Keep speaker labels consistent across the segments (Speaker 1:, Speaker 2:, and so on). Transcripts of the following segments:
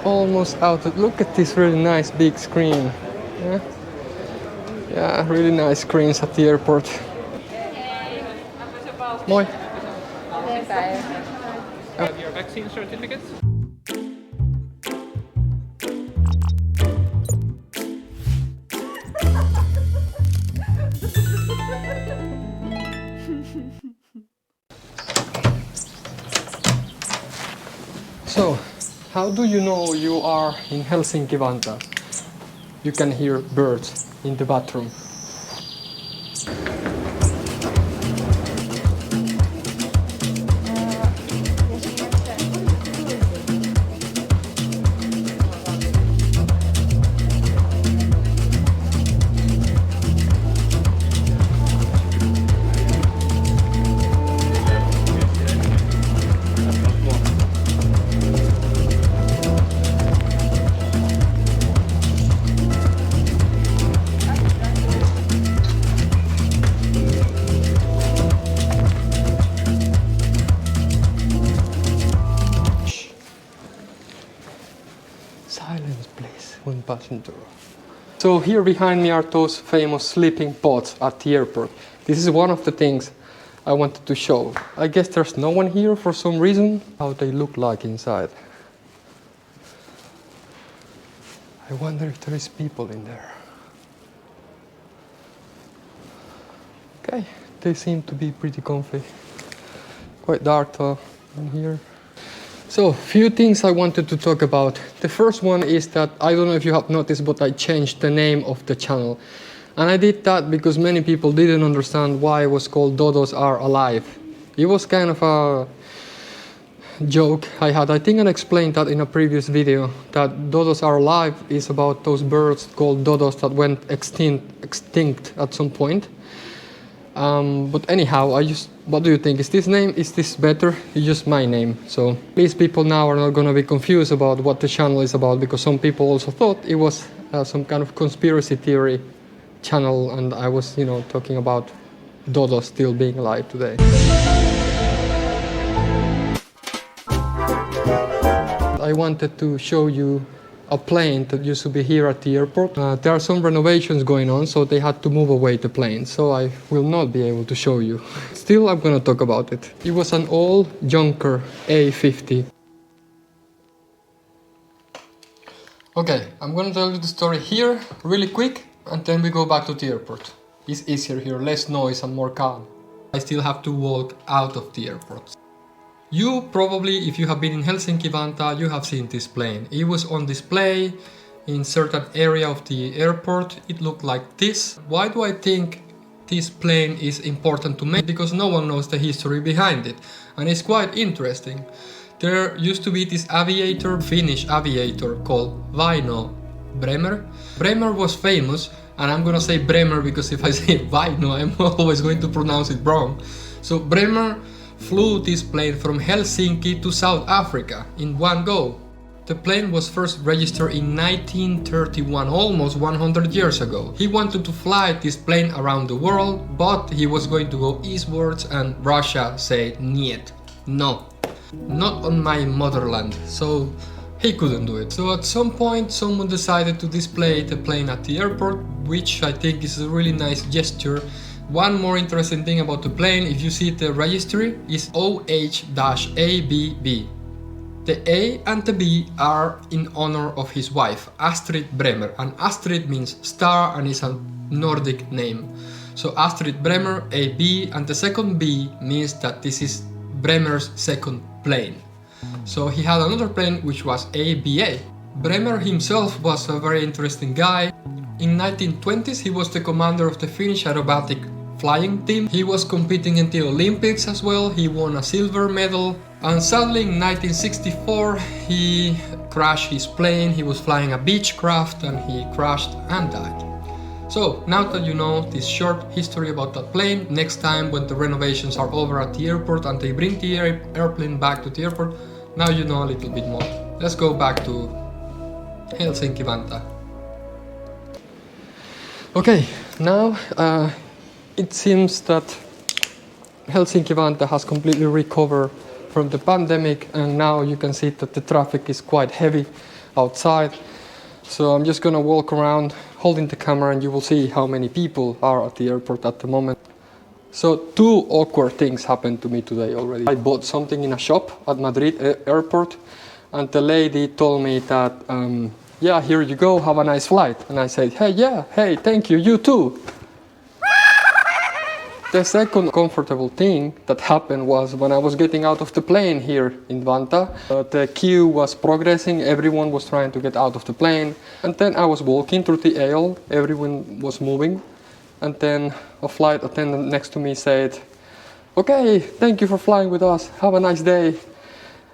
Speaker 1: almost out. Look at this really nice big screen. Yeah, yeah, really nice screens at the airport. Moi.
Speaker 2: Have your vaccine certificates?
Speaker 1: So, how do you know you are in Helsinki-Vantaa? You can hear birds in the bathroom. Silence, please, when passing through. So here behind me are those famous sleeping pods at the airport. This is one of the things I wanted to show. I guess there's no one here for some reason. How they look like inside. I wonder if there is people in there. Okay, they seem to be pretty comfy. Quite dark though in here. So, few things I wanted to talk about. The first one is that, I don't know if you have noticed, but I changed the name of the channel. And I did that because many people didn't understand why it was called Dodos Are Alive. It was kind of a joke I had. I think I explained that in a previous video, that Dodos Are Alive is about those birds called dodos that went extinct at some point. But anyhow, what do you think? Is this better? It's just my name. So these people now are not going to be confused about what the channel is about, because some people also thought it was some kind of conspiracy theory channel, and I was, talking about dodos still being alive today. I wanted to show you a plane that used to be here at the airport. There are some renovations going on, so they had to move away the plane, so I will not be able to show you. Still, I'm gonna talk about it. It was an old Junker A50. Okay, I'm gonna tell you the story here, really quick, and then we go back to the airport. It's easier here, less noise and more calm. I still have to walk out of the airport. You probably, if you have been in Helsinki-Vantaa, you have seen this plane. It was on display in certain area of the airport. It looked like this. Why do I think this plane is important to me? Because no one knows the history behind it. And it's quite interesting. There used to be this aviator, Finnish aviator called Väinö Bremer. Bremer was famous, and I'm gonna say Bremer because if I say Väinö, I'm always going to pronounce it wrong. So Bremer flew this plane from Helsinki to South Africa in one go. The plane was first registered in 1931, almost 100 years ago. He wanted to fly this plane around the world, but he was going to go eastwards, and Russia said niet. No, not on my motherland. So he couldn't do it. So at some point someone decided to display the plane at the airport, which I think is a really nice gesture. One more interesting thing about the plane, if you see the registry, is OH-ABB. The A and the B are in honor of his wife, Astrid Bremer. And Astrid means star and is a Nordic name. So Astrid Bremer, AB, and the second B means that this is Bremer's second plane. So he had another plane which was ABA. Bremer himself was a very interesting guy. In 1920s he was the commander of the Finnish aerobatic flying team. He was competing in the Olympics as well. He won a silver medal. And sadly in 1964 he crashed his plane. He was flying a Beechcraft and he crashed and died. So now that you know this short history about that plane, next time when the renovations are over at the airport and they bring the airplane back to the airport, now you know a little bit more. Let's go back to Helsinki-Vantaa. Okay, now it seems that Helsinki-Vantaa has completely recovered from the pandemic, and now you can see that the traffic is quite heavy. outside. So I'm just gonna walk around holding the camera and you will see how many people are at the airport at the moment. So 2 awkward things happened to me today already. I bought something in a shop at Madrid Airport and the lady told me that, yeah, here you go, have a nice flight. And I said, hey, yeah, hey, thank you, you too. The second comfortable thing that happened was when I was getting out of the plane here in Vantaa. The queue was progressing, everyone was trying to get out of the plane. And then I was walking through the aisle, everyone was moving. And then a flight attendant next to me said, okay, thank you for flying with us, have a nice day.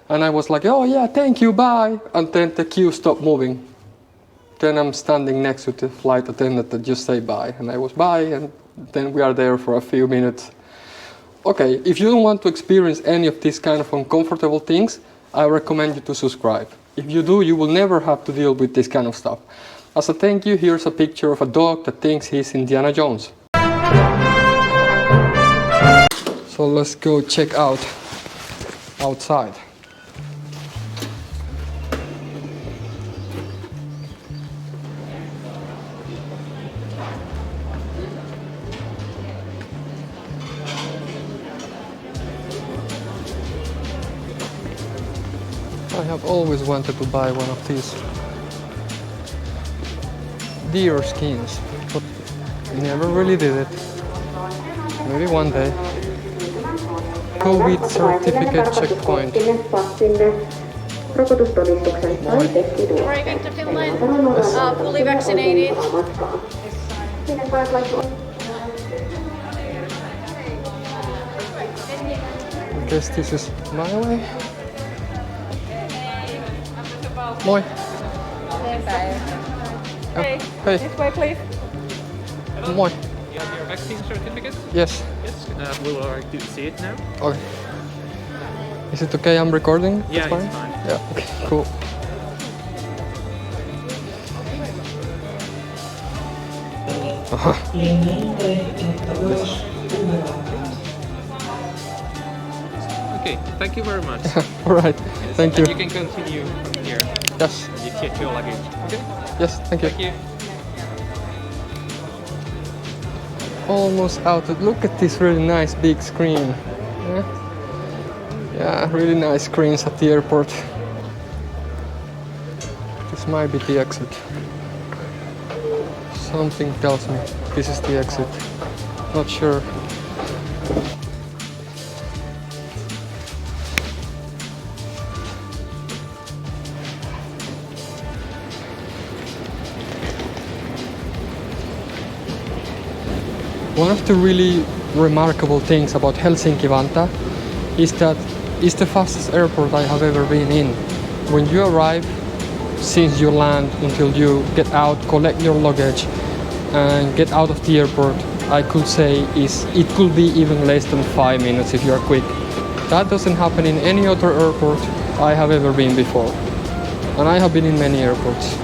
Speaker 1: And I was like, oh yeah, thank you, bye. And then the queue stopped moving. Then I'm standing next to the flight attendant that just say bye. And I was bye, and then we are there for a few minutes. Okay, if you don't want to experience any of these kind of uncomfortable things, I recommend you to subscribe. If you do, you will never have to deal with this kind of stuff. As a thank you, here's a picture of a dog that thinks he's Indiana Jones. So let's go check out outside. I have always wanted to buy one of these deer skins, but never really did it. Maybe one day. COVID certificate checkpoint.
Speaker 3: Arriving to Finland, fully vaccinated.
Speaker 1: I guess this is my way. Moi.
Speaker 2: Hey.
Speaker 1: Hey.
Speaker 3: This way, please.
Speaker 2: Hello.
Speaker 1: Moi.
Speaker 2: You have your vaccine certificate?
Speaker 1: Yes.
Speaker 2: Yes. We'll like to see it now.
Speaker 1: Okay. Is it okay I'm recording?
Speaker 2: Yeah,
Speaker 1: It's
Speaker 2: it's fine.
Speaker 1: Yeah, okay, cool.
Speaker 2: Okay, thank you very much.
Speaker 1: Alright, thank you.
Speaker 2: You can continue from here.
Speaker 1: Yes,
Speaker 2: You check your luggage. Okay?
Speaker 1: yes, thank you.
Speaker 2: Thank you.
Speaker 1: Almost out. Look at this really nice big screen. Yeah, really nice screens at the airport. This might be the exit. Something tells me this is the exit. Not sure. One of the really remarkable things about Helsinki-Vantaa is that it's the fastest airport I have ever been in. When you arrive, since you land until you get out, collect your luggage and get out of the airport, I could say it could be even less than 5 minutes if you are quick. That doesn't happen in any other airport I have ever been before. And I have been in many airports.